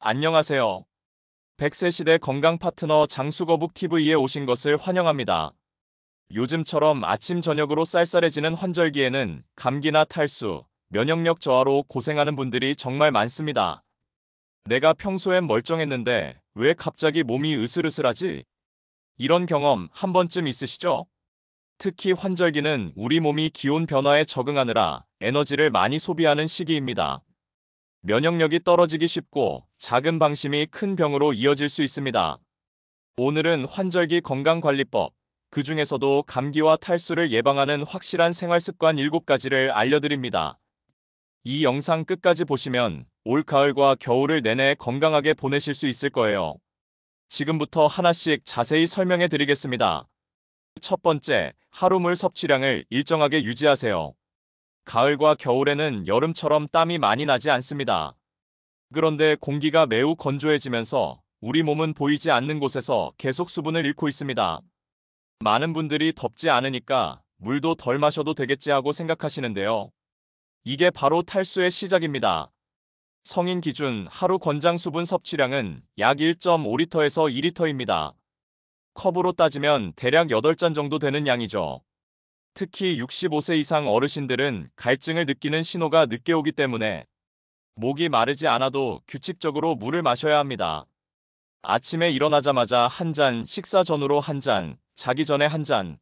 안녕하세요. 100세 시대 건강 파트너 장수거북 TV에 오신 것을 환영합니다. 요즘처럼 아침 저녁으로 쌀쌀해지는 환절기에는 감기나 탈수, 면역력 저하로 고생하는 분들이 정말 많습니다. 내가 평소엔 멀쩡했는데 왜 갑자기 몸이 으슬으슬하지? 이런 경험 한 번쯤 있으시죠? 특히 환절기는 우리 몸이 기온 변화에 적응하느라 에너지를 많이 소비하는 시기입니다. 면역력이 떨어지기 쉽고 작은 방심이 큰 병으로 이어질 수 있습니다. 오늘은 환절기 건강관리법, 그 중에서도 감기와 탈수를 예방하는 확실한 생활습관 7가지를 알려드립니다. 이 영상 끝까지 보시면 올 가을과 겨울을 내내 건강하게 보내실 수 있을 거예요. 지금부터 하나씩 자세히 설명해 드리겠습니다. 첫 번째, 하루 물 섭취량을 일정하게 유지하세요. 가을과 겨울에는 여름처럼 땀이 많이 나지 않습니다. 그런데 공기가 매우 건조해지면서 우리 몸은 보이지 않는 곳에서 계속 수분을 잃고 있습니다. 많은 분들이 덥지 않으니까 물도 덜 마셔도 되겠지 하고 생각하시는데요. 이게 바로 탈수의 시작입니다. 성인 기준 하루 권장 수분 섭취량은 약 1.5리터에서 2리터입니다. 컵으로 따지면 대략 8잔 정도 되는 양이죠. 특히 65세 이상 어르신들은 갈증을 느끼는 신호가 늦게 오기 때문에 목이 마르지 않아도 규칙적으로 물을 마셔야 합니다. 아침에 일어나자마자 한 잔, 식사 전후로 한 잔, 자기 전에 한 잔.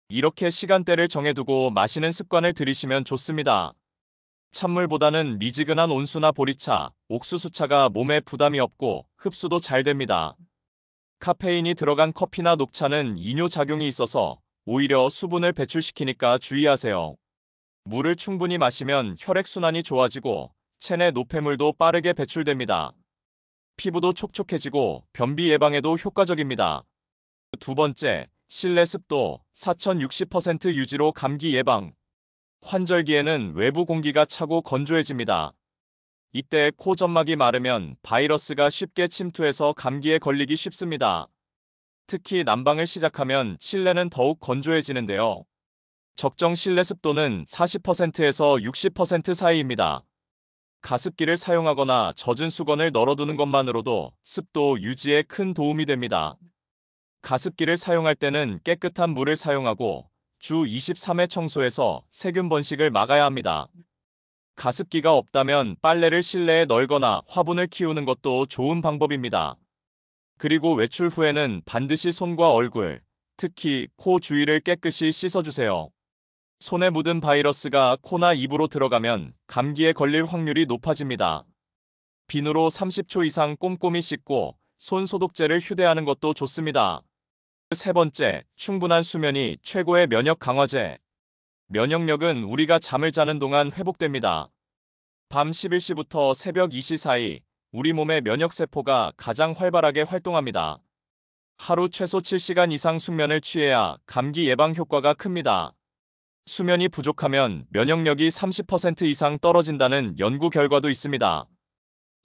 이렇게 시간대를 정해두고 마시는 습관을 들이시면 좋습니다. 찬물보다는 미지근한 온수나 보리차, 옥수수차가 몸에 부담이 없고 흡수도 잘 됩니다. 카페인이 들어간 커피나 녹차는 이뇨작용이 있어서 오히려 수분을 배출시키니까 주의하세요. 물을 충분히 마시면 혈액순환이 좋아지고 체내 노폐물도 빠르게 배출됩니다. 피부도 촉촉해지고 변비 예방에도 효과적입니다. 두 번째, 실내 습도 4060% 유지로 감기 예방. 환절기에는 외부 공기가 차고 건조해집니다. 이때 코 점막이 마르면 바이러스가 쉽게 침투해서 감기에 걸리기 쉽습니다. 특히 난방을 시작하면 실내는 더욱 건조해지는데요. 적정 실내 습도는 40%에서 60% 사이입니다. 가습기를 사용하거나 젖은 수건을 널어두는 것만으로도 습도 유지에 큰 도움이 됩니다. 가습기를 사용할 때는 깨끗한 물을 사용하고 주 23회 청소해서 세균 번식을 막아야 합니다. 가습기가 없다면 빨래를 실내에 널거나 화분을 키우는 것도 좋은 방법입니다. 그리고 외출 후에는 반드시 손과 얼굴, 특히 코 주위를 깨끗이 씻어주세요. 손에 묻은 바이러스가 코나 입으로 들어가면 감기에 걸릴 확률이 높아집니다. 비누로 30초 이상 꼼꼼히 씻고 손 소독제를 휴대하는 것도 좋습니다. 세 번째, 충분한 수면이 최고의 면역 강화제. 면역력은 우리가 잠을 자는 동안 회복됩니다. 밤 11시부터 새벽 2시 사이 우리 몸의 면역세포가 가장 활발하게 활동합니다. 하루 최소 7시간 이상 숙면을 취해야 감기 예방 효과가 큽니다. 수면이 부족하면 면역력이 30% 이상 떨어진다는 연구 결과도 있습니다.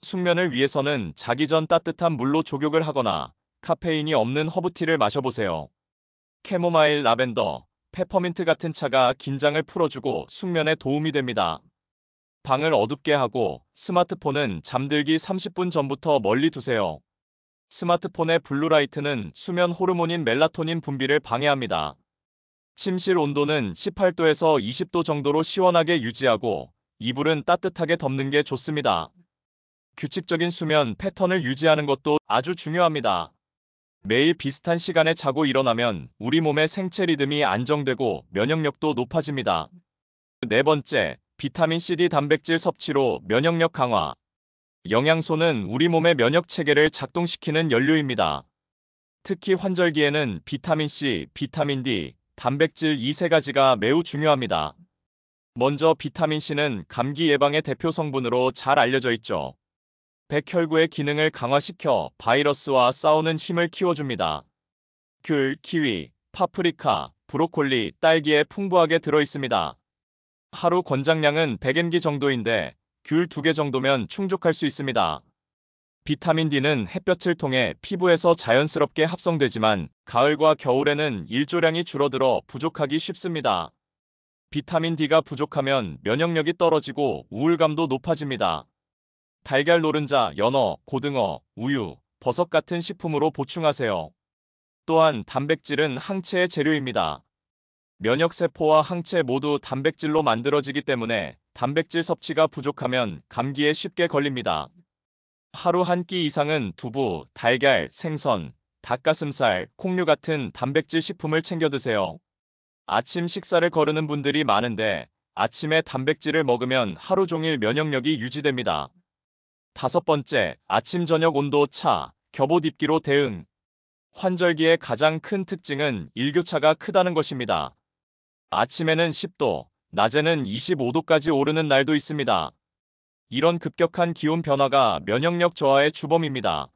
숙면을 위해서는 자기 전 따뜻한 물로 족욕을 하거나 카페인이 없는 허브티를 마셔보세요. 캐모마일, 라벤더, 페퍼민트 같은 차가 긴장을 풀어주고 숙면에 도움이 됩니다. 방을 어둡게 하고 스마트폰은 잠들기 30분 전부터 멀리 두세요. 스마트폰의 블루라이트는 수면 호르몬인 멜라토닌 분비를 방해합니다. 침실 온도는 18도에서 20도 정도로 시원하게 유지하고 이불은 따뜻하게 덮는 게 좋습니다. 규칙적인 수면 패턴을 유지하는 것도 아주 중요합니다. 매일 비슷한 시간에 자고 일어나면 우리 몸의 생체 리듬이 안정되고 면역력도 높아집니다. 네 번째, 비타민 C, D 단백질 섭취로 면역력 강화. 영양소는 우리 몸의 면역 체계를 작동시키는 연료입니다. 특히 환절기에는 비타민 C, 비타민 D, 단백질 이 세 가지가 매우 중요합니다. 먼저 비타민 C는 감기 예방의 대표 성분으로 잘 알려져 있죠. 백혈구의 기능을 강화시켜 바이러스와 싸우는 힘을 키워줍니다. 귤, 키위, 파프리카, 브로콜리, 딸기에 풍부하게 들어있습니다. 하루 권장량은 100mg 정도인데 귤 2개 정도면 충족할 수 있습니다. 비타민 D는 햇볕을 통해 피부에서 자연스럽게 합성되지만 가을과 겨울에는 일조량이 줄어들어 부족하기 쉽습니다. 비타민 D가 부족하면 면역력이 떨어지고 우울감도 높아집니다. 달걀 노른자, 연어, 고등어, 우유, 버섯 같은 식품으로 보충하세요. 또한 단백질은 항체의 재료입니다. 면역세포와 항체 모두 단백질로 만들어지기 때문에 단백질 섭취가 부족하면 감기에 쉽게 걸립니다. 하루 한 끼 이상은 두부, 달걀, 생선, 닭가슴살, 콩류 같은 단백질 식품을 챙겨 드세요. 아침 식사를 거르는 분들이 많은데 아침에 단백질을 먹으면 하루 종일 면역력이 유지됩니다. 다섯 번째, 아침 저녁 온도 차, 겹옷 입기로 대응. 환절기의 가장 큰 특징은 일교차가 크다는 것입니다. 아침에는 10도, 낮에는 25도까지 오르는 날도 있습니다. 이런 급격한 기온 변화가 면역력 저하의 주범입니다.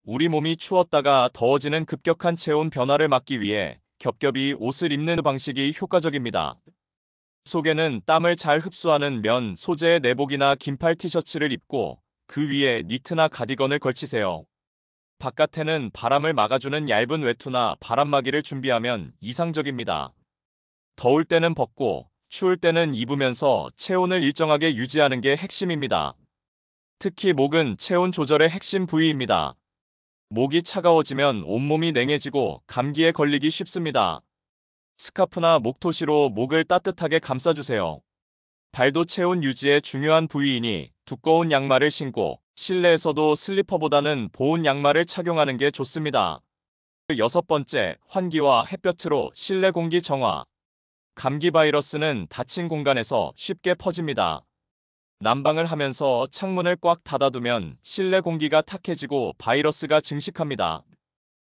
우리 몸이 추웠다가 더워지는 급격한 체온 변화를 막기 위해 겹겹이 옷을 입는 방식이 효과적입니다. 속에는 땀을 잘 흡수하는 면 소재의 내복이나 긴팔 티셔츠를 입고 그 위에 니트나 가디건을 걸치세요. 바깥에는 바람을 막아주는 얇은 외투나 바람막이를 준비하면 이상적입니다. 더울 때는 벗고 추울 때는 입으면서 체온을 일정하게 유지하는 게 핵심입니다. 특히 목은 체온 조절의 핵심 부위입니다. 목이 차가워지면 온몸이 냉해지고 감기에 걸리기 쉽습니다. 스카프나 목토시로 목을 따뜻하게 감싸주세요. 발도 체온 유지에 중요한 부위이니 두꺼운 양말을 신고 실내에서도 슬리퍼보다는 보온 양말을 착용하는 게 좋습니다. 여섯 번째, 환기와 햇볕으로 실내 공기 정화. 감기 바이러스는 닫힌 공간에서 쉽게 퍼집니다. 난방을 하면서 창문을 꽉 닫아두면 실내 공기가 탁해지고 바이러스가 증식합니다.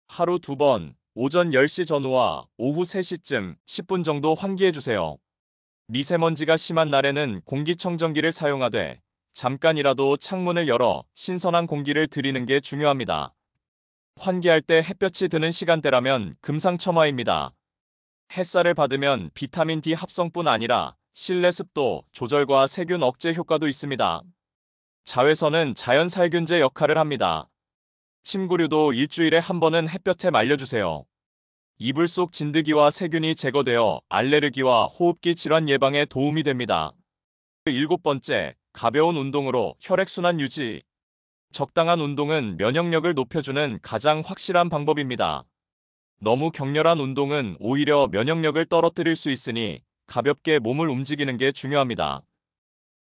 하루 2번, 오전 10시 전후와 오후 3시쯤 10분 정도 환기해주세요. 미세먼지가 심한 날에는 공기청정기를 사용하되 잠깐이라도 창문을 열어 신선한 공기를 들이는 게 중요합니다. 환기할 때 햇볕이 드는 시간대라면 금상첨화입니다. 햇살을 받으면 비타민 D 합성뿐 아니라 실내 습도 조절과 세균 억제 효과도 있습니다. 자외선은 자연살균제 역할을 합니다. 침구류도 일주일에 한 번은 햇볕에 말려주세요. 이불 속 진드기와 세균이 제거되어 알레르기와 호흡기 질환 예방에 도움이 됩니다. 일곱 번째, 가벼운 운동으로 혈액순환 유지. 적당한 운동은 면역력을 높여주는 가장 확실한 방법입니다. 너무 격렬한 운동은 오히려 면역력을 떨어뜨릴 수 있으니 가볍게 몸을 움직이는 게 중요합니다.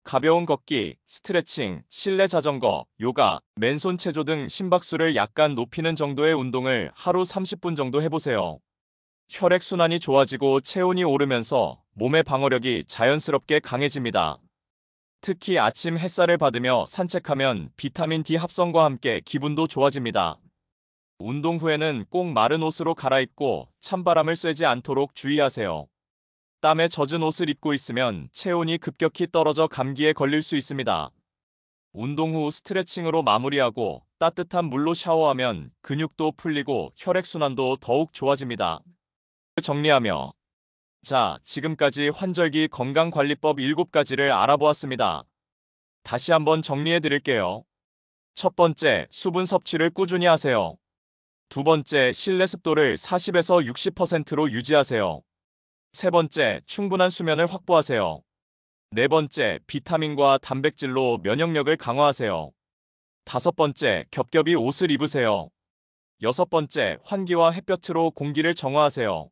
가벼운 걷기, 스트레칭, 실내 자전거, 요가, 맨손 체조 등 심박수를 약간 높이는 정도의 운동을 하루 30분 정도 해보세요. 혈액순환이 좋아지고 체온이 오르면서 몸의 방어력이 자연스럽게 강해집니다. 특히 아침 햇살을 받으며 산책하면 비타민 D 합성과 함께 기분도 좋아집니다. 운동 후에는 꼭 마른 옷으로 갈아입고 찬바람을 쐬지 않도록 주의하세요. 땀에 젖은 옷을 입고 있으면 체온이 급격히 떨어져 감기에 걸릴 수 있습니다. 운동 후 스트레칭으로 마무리하고 따뜻한 물로 샤워하면 근육도 풀리고 혈액순환도 더욱 좋아집니다. 정리하며 자, 지금까지 환절기 건강관리법 7가지를 알아보았습니다. 다시 한번 정리해 드릴게요. 첫 번째, 수분 섭취를 꾸준히 하세요. 두 번째, 실내 습도를 40에서 60%로 유지하세요. 세 번째, 충분한 수면을 확보하세요. 네 번째, 비타민과 단백질로 면역력을 강화하세요. 다섯 번째, 겹겹이 옷을 입으세요. 여섯 번째, 환기와 햇볕으로 공기를 정화하세요.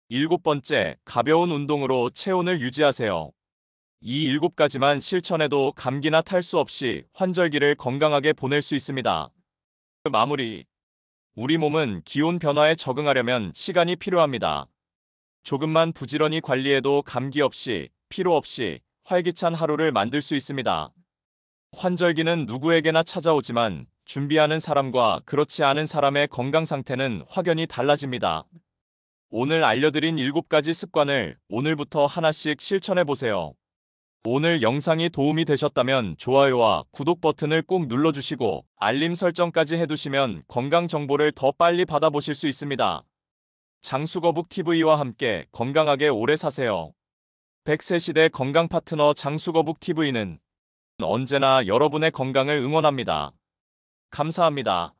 일곱 번째, 가벼운 운동으로 체온을 유지하세요. 이 7가지만 실천해도 감기나 탈수 없이 환절기를 건강하게 보낼 수 있습니다. 마무리. 우리 몸은 기온 변화에 적응하려면 시간이 필요합니다. 조금만 부지런히 관리해도 감기 없이, 피로 없이 활기찬 하루를 만들 수 있습니다. 환절기는 누구에게나 찾아오지만 준비하는 사람과 그렇지 않은 사람의 건강 상태는 확연히 달라집니다. 오늘 알려드린 7가지 습관을 오늘부터 하나씩 실천해보세요. 오늘 영상이 도움이 되셨다면 좋아요와 구독 버튼을 꼭 눌러주시고 알림 설정까지 해두시면 건강 정보를 더 빨리 받아보실 수 있습니다. 장수거북TV와 함께 건강하게 오래 사세요. 100세 시대 건강 파트너 장수거북TV는 언제나 여러분의 건강을 응원합니다. 감사합니다.